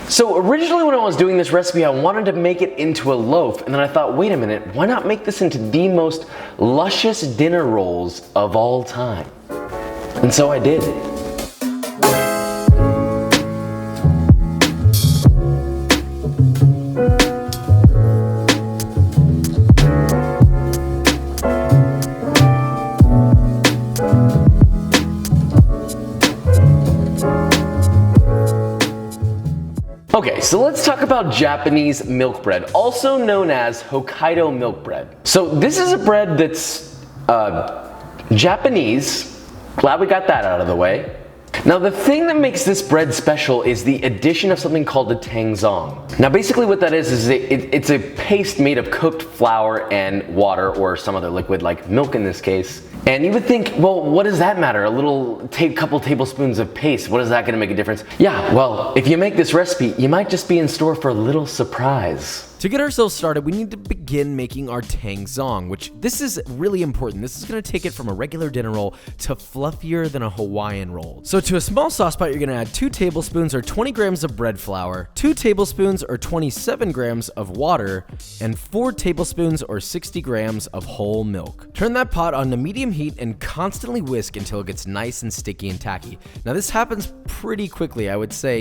So originally when I was doing this recipe, I wanted to make it into a loaf, and then I thought, wait a minute, why not make this into the most luscious dinner rolls of all time? And so I did. Okay, so let's talk about Japanese milk bread, also known as Hokkaido milk bread. So this is a bread that's Japanese. Glad we got that out of the way. Now the thing that makes this bread special is the addition of something called the tangzhong. Now basically what that is it's a paste made of cooked flour and water or some other liquid like milk in this case. And you would think, well, what does that matter? A little couple tablespoons of paste, what is that gonna make a difference? Yeah, well, if you make this recipe, you might just be in store for a little surprise. To get ourselves started, we need to begin making our tangzhong, which this is really important. This is gonna take it from a regular dinner roll to fluffier than a Hawaiian roll. So to a small sauce pot, you're gonna add 2 tablespoons or 20 grams of bread flour, 2 tablespoons or 27 grams of water, and 4 tablespoons or 60 grams of whole milk. Turn that pot on to medium heat and constantly whisk until it gets nice and sticky and tacky. Now this happens pretty quickly. I would say,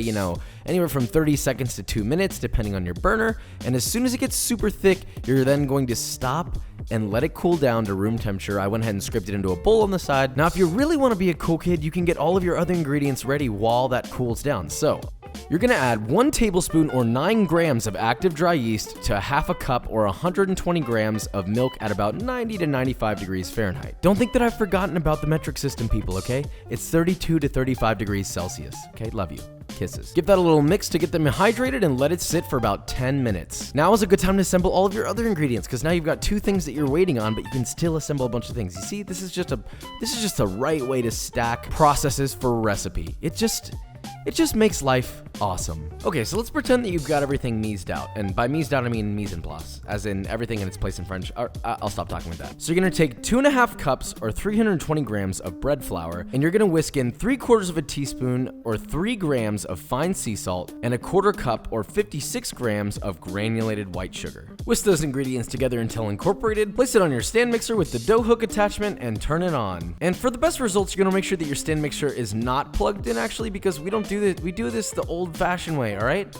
anywhere from 30 seconds to 2 minutes, depending on your burner. And as soon as it gets super thick, you're then going to stop and let it cool down to room temperature. I went ahead and scraped it into a bowl on the side. Now, if you really want to be a cool kid, you can get all of your other ingredients ready while that cools down. So you're gonna add 1 tablespoon or 9 grams of active dry yeast to a half a cup or 120 grams of milk at about 90 to 95 degrees Fahrenheit. Don't think that I've forgotten about the metric system, people, okay? It's 32 to 35 degrees Celsius, okay? Love you. Kisses. Give that a little mix to get them hydrated and let it sit for about 10 minutes. Now is a good time to assemble all of your other ingredients because now you've got 2 things that you're waiting on, but you can still assemble a bunch of things. You see, this is just a right way to stack processes for a recipe. It just makes life awesome. Okay, so let's pretend that you've got everything meased out. And by meased out, I mean mise en place, as in everything in its place in French. I'll stop talking with that. So you're gonna take 2.5 cups or 320 grams of bread flour, and you're gonna whisk in 3/4 of a teaspoon or 3 grams of fine sea salt and 1/4 cup or 56 grams of granulated white sugar. Whisk those ingredients together until incorporated, place it on your stand mixer with the dough hook attachment, and turn it on. And for the best results, you're gonna make sure that your stand mixer is not plugged in actually, because we don't do this. We do this the old-fashioned way, all right?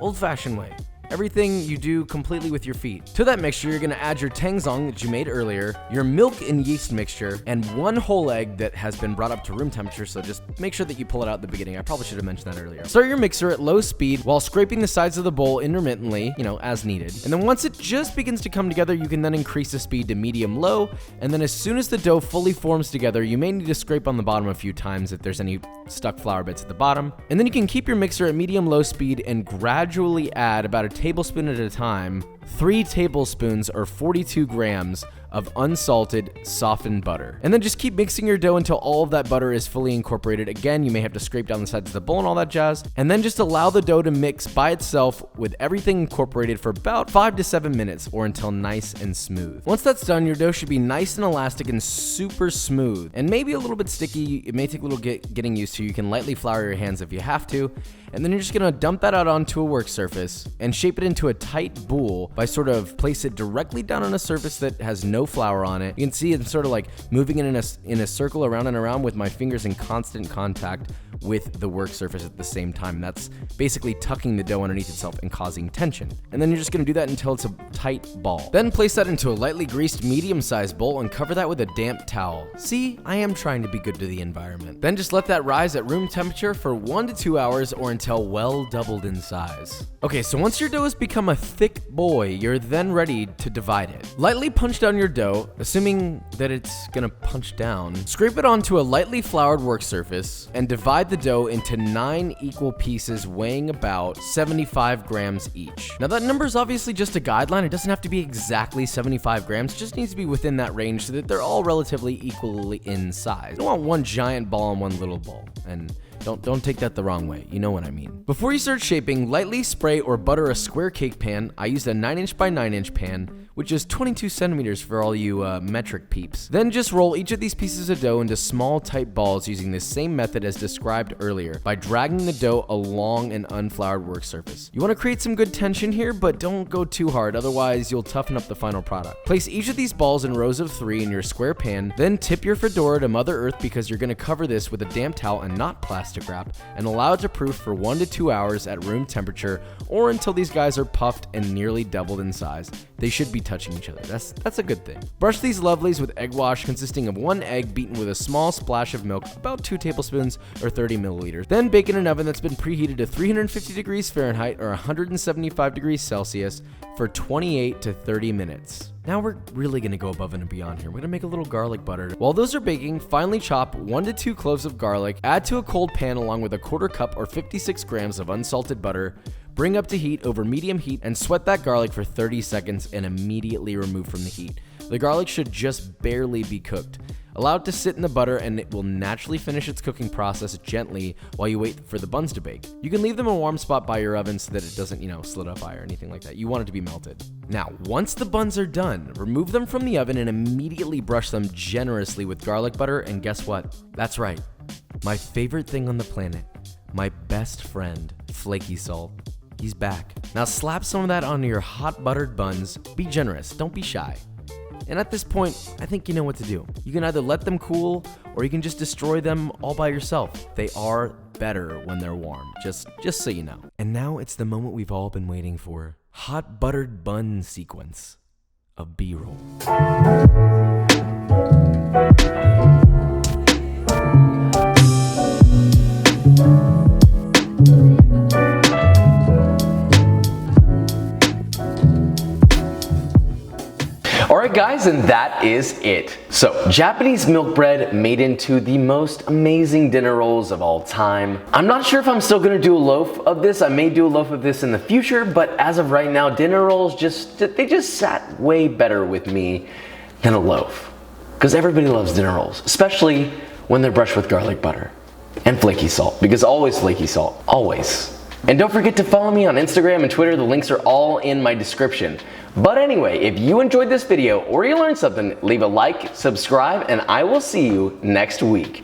Old-fashioned way. Everything you do completely with your feet. To that mixture, you're gonna add your tangzhong that you made earlier, your milk and yeast mixture, and 1 whole egg that has been brought up to room temperature, so just make sure that you pull it out at the beginning. I probably should have mentioned that earlier. Start your mixer at low speed while scraping the sides of the bowl intermittently, as needed. And then once it just begins to come together, you can then increase the speed to medium-low, and then as soon as the dough fully forms together, you may need to scrape on the bottom a few times if there's any stuck flour bits at the bottom. And then you can keep your mixer at medium-low speed and gradually add about a tablespoon at a time, 3 tablespoons or 42 grams of unsalted softened butter. And then just keep mixing your dough until all of that butter is fully incorporated. Again, you may have to scrape down the sides of the bowl and all that jazz. And then just allow the dough to mix by itself with everything incorporated for about 5 to 7 minutes or until nice and smooth. Once that's done, your dough should be nice and elastic and super smooth and maybe a little bit sticky. It may take a little getting used to. You can lightly flour your hands if you have to. And then you're just gonna dump that out onto a work surface and shape it into a tight boule by sort of place it directly down on a surface that has no flour on it. You can see it's sort of like moving it in a circle around and around with my fingers in constant contact with the work surface at the same time. That's basically tucking the dough underneath itself and causing tension. And then you're just gonna do that until it's a tight ball. Then place that into a lightly greased medium-sized bowl and cover that with a damp towel. See, I am trying to be good to the environment. Then just let that rise at room temperature for 1 to 2 hours or until well doubled in size. Okay, so once your dough has become a thick boy, you're then ready to divide it. Lightly punch down your dough, assuming that it's gonna punch down. Scrape it onto a lightly floured work surface and divide the dough into 9 equal pieces weighing about 75 grams each. Now that number is obviously just a guideline. It doesn't have to be exactly 75 grams. It just needs to be within that range so that they're all relatively equally in size. You don't want one giant ball and one little ball. And Don't take that the wrong way. You know what I mean. Before you start shaping, lightly spray or butter a square cake pan. I used a 9" by 9" pan, which is 22 centimeters for all you metric peeps. Then just roll each of these pieces of dough into small tight balls using the same method as described earlier by dragging the dough along an unfloured work surface. You want to create some good tension here, but don't go too hard, otherwise you'll toughen up the final product. Place each of these balls in rows of 3 in your square pan, then tip your fedora to Mother Earth because you're going to cover this with a damp towel and not plastic wrap, and allow it to proof for 1 to 2 hours at room temperature or until these guys are puffed and nearly doubled in size. They should be touching each other. That's a good thing. Brush these lovelies with egg wash consisting of 1 egg beaten with a small splash of milk, about 2 tablespoons or 30 milliliters. Then bake in an oven that's been preheated to 350 degrees Fahrenheit or 175 degrees Celsius for 28 to 30 minutes. Now we're really gonna go above and beyond here. We're gonna make a little garlic butter. While those are baking, finely chop 1 to 2 cloves of garlic, add to a cold pan along with a 1/4 cup or 56 grams of unsalted butter. Bring up to heat over medium heat and sweat that garlic for 30 seconds and immediately remove from the heat. The garlic should just barely be cooked. Allow it to sit in the butter and it will naturally finish its cooking process gently while you wait for the buns to bake. You can leave them in a warm spot by your oven so that it doesn't, solidify or anything like that. You want it to be melted. Now, once the buns are done, remove them from the oven and immediately brush them generously with garlic butter, and guess what? That's right. My favorite thing on the planet, my best friend, flaky salt. He's back. Now slap some of that onto your hot buttered buns. Be generous, don't be shy. And at this point, I think you know what to do. You can either let them cool or you can just destroy them all by yourself. They are better when they're warm, just so you know. And now it's the moment we've all been waiting for. Hot buttered bun sequence of B-roll. Alright guys, and that is it. So, Japanese milk bread made into the most amazing dinner rolls of all time. I'm not sure if I'm still gonna do a loaf of this. I may do a loaf of this in the future, but as of right now, dinner rolls they just sat way better with me than a loaf. Because everybody loves dinner rolls, especially when they're brushed with garlic butter and flaky salt, because always flaky salt, always. And don't forget to follow me on Instagram and Twitter. The links are all in my description. But anyway, if you enjoyed this video or you learned something, leave a like, subscribe, and I will see you next week.